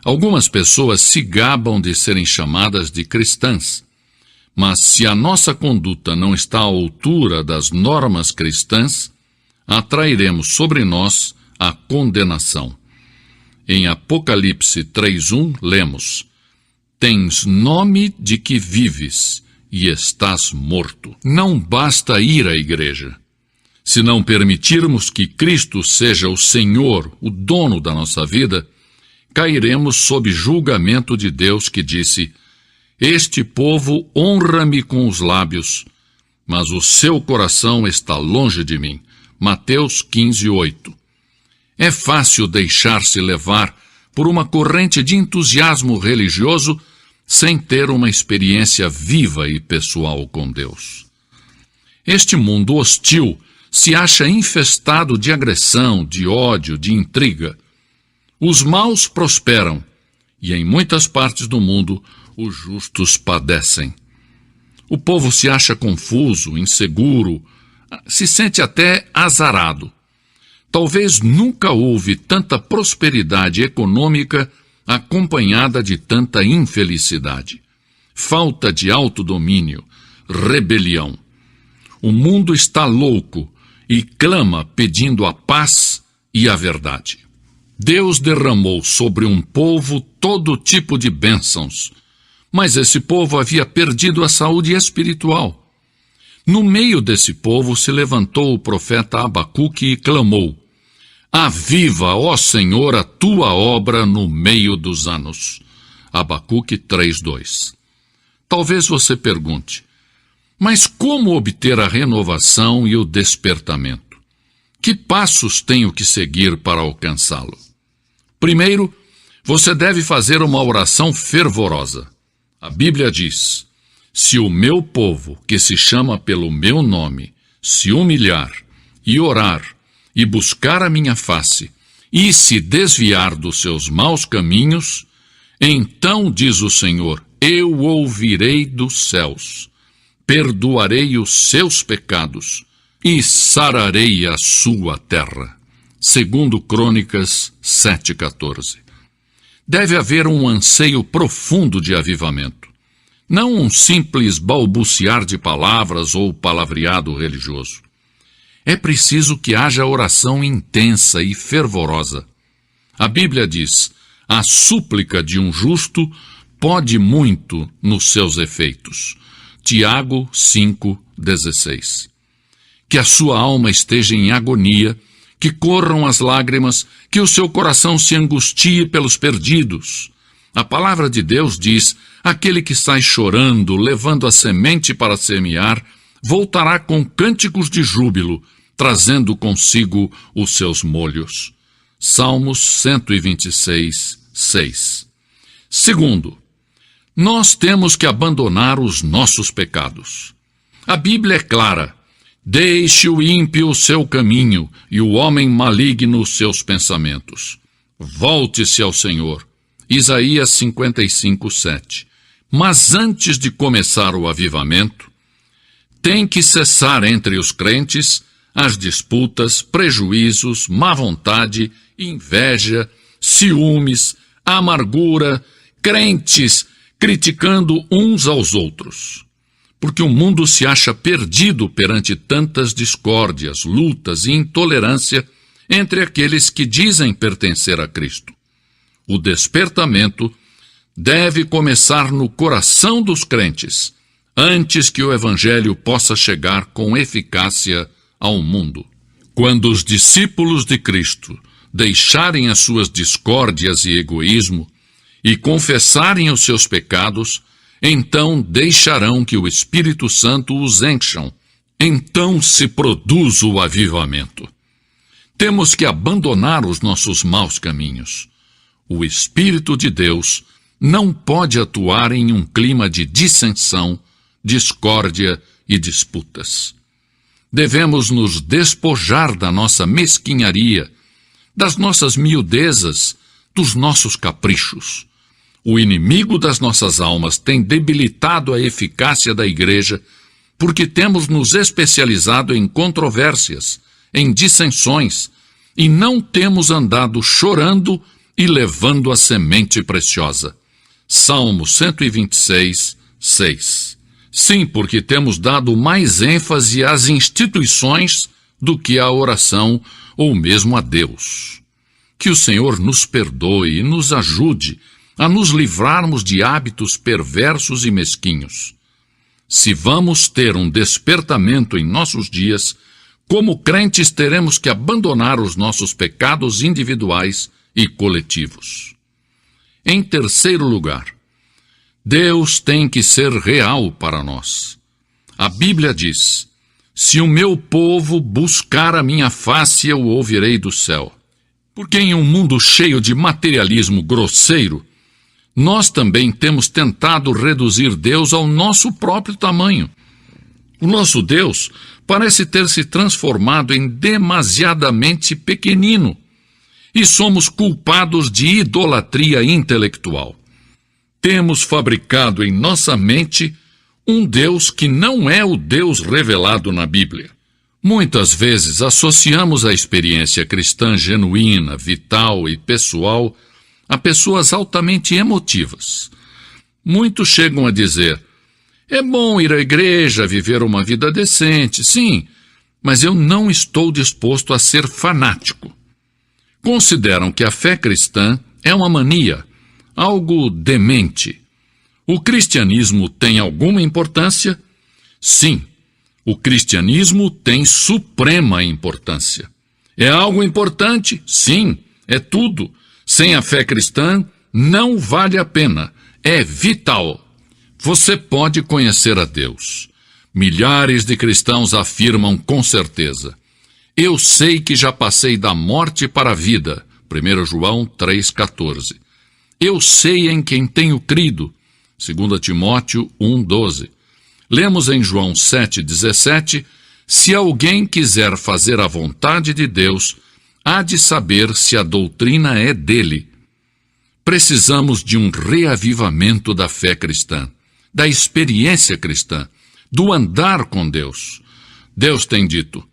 Algumas pessoas se gabam de serem chamadas de cristãs, mas se a nossa conduta não está à altura das normas cristãs, atrairemos sobre nós a condenação. Em Apocalipse 3:1, lemos: Tens nome de que vives e estás morto. Não basta ir à igreja. Se não permitirmos que Cristo seja o Senhor, o dono da nossa vida, cairemos sob julgamento de Deus que disse: Este povo honra-me com os lábios, mas o seu coração está longe de mim. Mateus 15:8. É fácil deixar-se levar por uma corrente de entusiasmo religioso sem ter uma experiência viva e pessoal com Deus. Este mundo hostil se acha infestado de agressão, de ódio, de intriga. Os maus prosperam e em muitas partes do mundo os justos padecem. O povo se acha confuso, inseguro, se sente até azarado. Talvez nunca houve tanta prosperidade econômica acompanhada de tanta infelicidade. Falta de autodomínio, rebelião. O mundo está louco e clama pedindo a paz e a verdade. Deus derramou sobre um povo todo tipo de bênçãos, mas esse povo havia perdido a saúde espiritual. No meio desse povo se levantou o profeta Abacuque e clamou: Aviva, ó Senhor, a tua obra no meio dos anos. Abacuque 3:2. Talvez você pergunte: mas como obter a renovação e o despertamento? Que passos tenho que seguir para alcançá-lo? Primeiro, você deve fazer uma oração fervorosa. A Bíblia diz: se o meu povo, que se chama pelo meu nome, se humilhar e orar e buscar a minha face e se desviar dos seus maus caminhos, então, diz o Senhor, eu ouvirei dos céus, perdoarei os seus pecados e sararei a sua terra. Segundo Crônicas 7:14. Deve haver um anseio profundo de avivamento. Não um simples balbuciar de palavras ou palavreado religioso. É preciso que haja oração intensa e fervorosa. A Bíblia diz: a súplica de um justo pode muito nos seus efeitos. Tiago 5:16. Que a sua alma esteja em agonia, que corram as lágrimas, que o seu coração se angustie pelos perdidos. A palavra de Deus diz: aquele que sai chorando, levando a semente para semear, voltará com cânticos de júbilo, trazendo consigo os seus molhos. Salmos 126:6. Segundo, nós temos que abandonar os nossos pecados. A Bíblia é clara: deixe o ímpio o seu caminho e o homem maligno os seus pensamentos. Volte-se ao Senhor. Isaías 55:7. Mas antes de começar o avivamento, tem que cessar entre os crentes as disputas, prejuízos, má vontade, inveja, ciúmes, amargura, crentes criticando uns aos outros. Porque o mundo se acha perdido perante tantas discórdias, lutas e intolerância entre aqueles que dizem pertencer a Cristo. O despertamento deve começar no coração dos crentes, antes que o Evangelho possa chegar com eficácia ao mundo. Quando os discípulos de Cristo deixarem as suas discórdias e egoísmo e confessarem os seus pecados, então deixarão que o Espírito Santo os encham. Então se produz o avivamento. Temos que abandonar os nossos maus caminhos. O Espírito de Deus não pode atuar em um clima de dissensão, discórdia e disputas. Devemos nos despojar da nossa mesquinharia, das nossas miudezas, dos nossos caprichos. O inimigo das nossas almas tem debilitado a eficácia da igreja porque temos nos especializado em controvérsias, em dissensões, e não temos andado chorando e levando a semente preciosa. Salmo 126, 6. Sim, porque temos dado mais ênfase às instituições do que à oração ou mesmo a Deus. Que o Senhor nos perdoe e nos ajude a nos livrarmos de hábitos perversos e mesquinhos. Se vamos ter um despertamento em nossos dias, como crentes teremos que abandonar os nossos pecados individuais e coletivos. Em terceiro lugar, Deus tem que ser real para nós. A Bíblia diz: se o meu povo buscar a minha face, eu o ouvirei do céu. Porque em um mundo cheio de materialismo grosseiro, nós também temos tentado reduzir Deus ao nosso próprio tamanho. O nosso Deus parece ter se transformado em demasiadamente pequenino, e somos culpados de idolatria intelectual. Temos fabricado em nossa mente um Deus que não é o Deus revelado na Bíblia. Muitas vezes associamos a experiência cristã genuína, vital e pessoal a pessoas altamente emotivas. Muitos chegam a dizer: é bom ir à igreja, viver uma vida decente, sim, mas eu não estou disposto a ser fanático. Consideram que a fé cristã é uma mania, algo demente. O cristianismo tem alguma importância? Sim, o cristianismo tem suprema importância. É algo importante? Sim, é tudo. Sem a fé cristã, não vale a pena. É vital. Você pode conhecer a Deus. Milhares de cristãos afirmam com certeza: eu sei que já passei da morte para a vida. 1 João 3,14. Eu sei em quem tenho crido. 2 Timóteo 1,12. Lemos em João 7,17: se alguém quiser fazer a vontade de Deus, há de saber se a doutrina é dele. Precisamos de um reavivamento da fé cristã, da experiência cristã, do andar com Deus. Deus tem dito: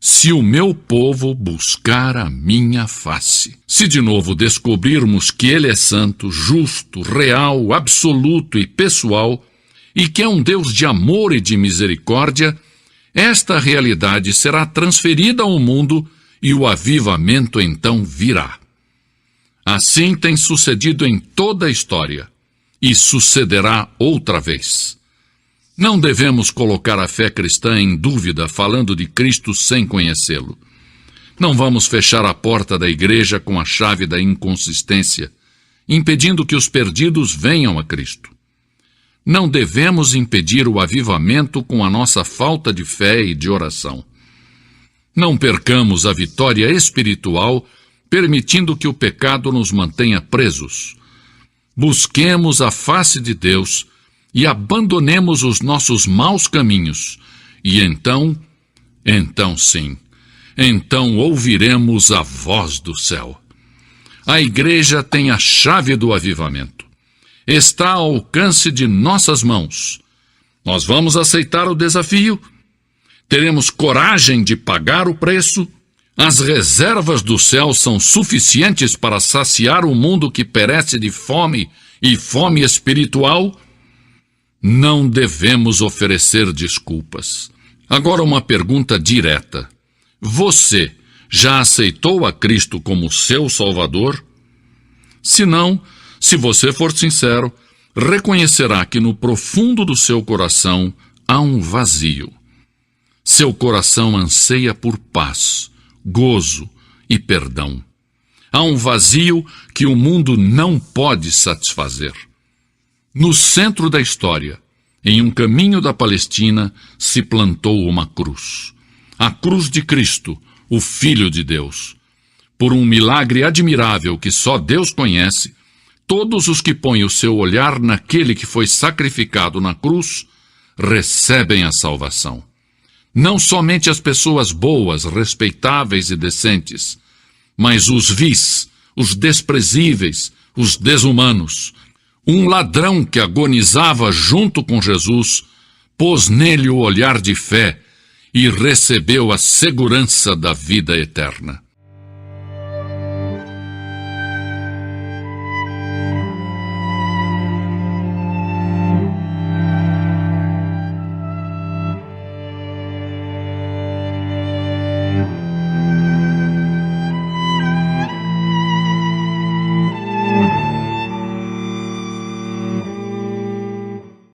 se o meu povo buscar a minha face. Se de novo descobrirmos que Ele é santo, justo, real, absoluto e pessoal, e que é um Deus de amor e de misericórdia, esta realidade será transferida ao mundo e o avivamento então virá. Assim tem sucedido em toda a história, e sucederá outra vez. Não devemos colocar a fé cristã em dúvida falando de Cristo sem conhecê-lo. Não vamos fechar a porta da igreja com a chave da inconsistência, impedindo que os perdidos venham a Cristo. Não devemos impedir o avivamento com a nossa falta de fé e de oração. Não percamos a vitória espiritual, permitindo que o pecado nos mantenha presos. Busquemos a face de Deus e abandonemos os nossos maus caminhos, e então sim, então ouviremos a voz do céu. A igreja tem a chave do avivamento. Está ao alcance de nossas mãos. Nós vamos aceitar o desafio? Teremos coragem de pagar o preço? As reservas do céu são suficientes para saciar o mundo que perece de fome e fome espiritual? Não devemos oferecer desculpas. Agora uma pergunta direta. Você já aceitou a Cristo como seu Salvador? Se não, se você for sincero, reconhecerá que no profundo do seu coração há um vazio. Seu coração anseia por paz, gozo e perdão. Há um vazio que o mundo não pode satisfazer. No centro da história, em um caminho da Palestina, se plantou uma cruz. A cruz de Cristo, o Filho de Deus. Por um milagre admirável que só Deus conhece, todos os que põem o seu olhar naquele que foi sacrificado na cruz, recebem a salvação. Não somente as pessoas boas, respeitáveis e decentes, mas os vis, os desprezíveis, os desumanos. Um ladrão que agonizava junto com Jesus, pôs nele o olhar de fé e recebeu a segurança da vida eterna.